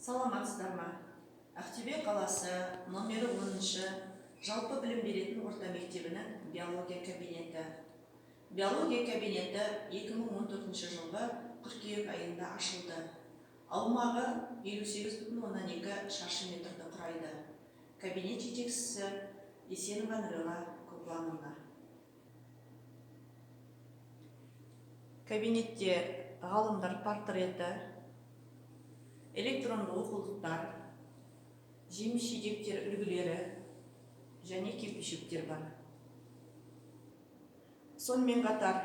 Саламатсыздар ма? Ақтөбе қаласы номері 10-шы жалпы білім беретін орта мектебінің биология кабинеті. Биология кабинеті 2014 жылғы қыркүйек айында ашылды. Аумағы 58,2 шаршы метрді құрайды. Кабинет жетекшісі Есенова Нұрила Көпбановна. Кабинетте ғалымдар портреті, электронды оқулықтар, жеміс-жидектер үлгілері және киім-кешектер бар. Сонымен қатар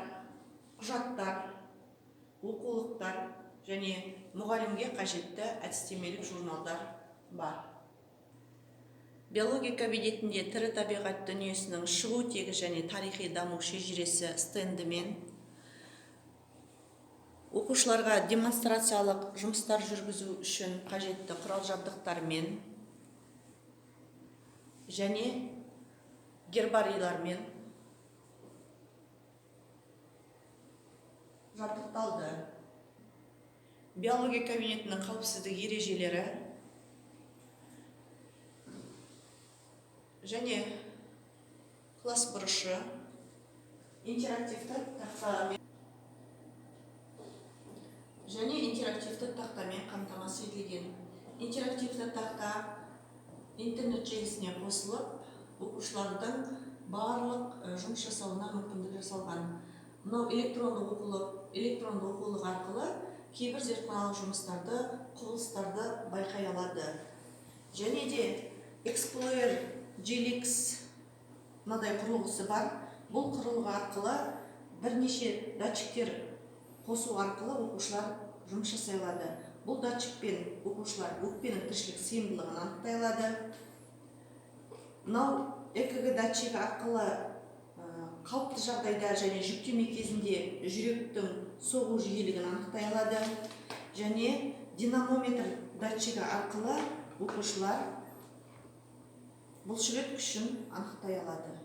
құжаттар, оқулықтар және мұғалімге қажетті әдістемелік журналдар бар. Биология кабинетінде тірі табиғат дүниесінің шығу тегі және тарихи даму шежіресі стендімен, оқушыларға демонстрациялық жұмыстар жүргізу үшін қажетті құрал-жабдықтармен және гербарийлармен жабдықталды. Биология кабинетінің қауіпсіздік ережелері және класс бұрышы интерактивті тақтамен қамтамасыз етілген. Интерактивті тақта интернет желісіне қосылып, оқушылардың барлық жұмыс жасауына мүмкіндік жасалған. Мынау электронды оқулық арқылы кейбір зертханалық жұмыстарды, құбылыстарды байқай алады. Және де Explorer GLX мынадай құрылғысы бар. Бұл құрылғы арқылы бірнеше датчиктер қосу арқылы оқушылар жұмыс жасай алады. Бұл датчикпен оқушылар өкпенің тіршілік сыйымдылығын анықтай алады. Мынау ЭКГ датчигі арқылы қалыпты жағдайда және жүктеме кезінде жүректің соғу жиілігін анықтай алады. Және динамометр датчигі арқылы оқушылар бұлшықет күшін анықтай алады.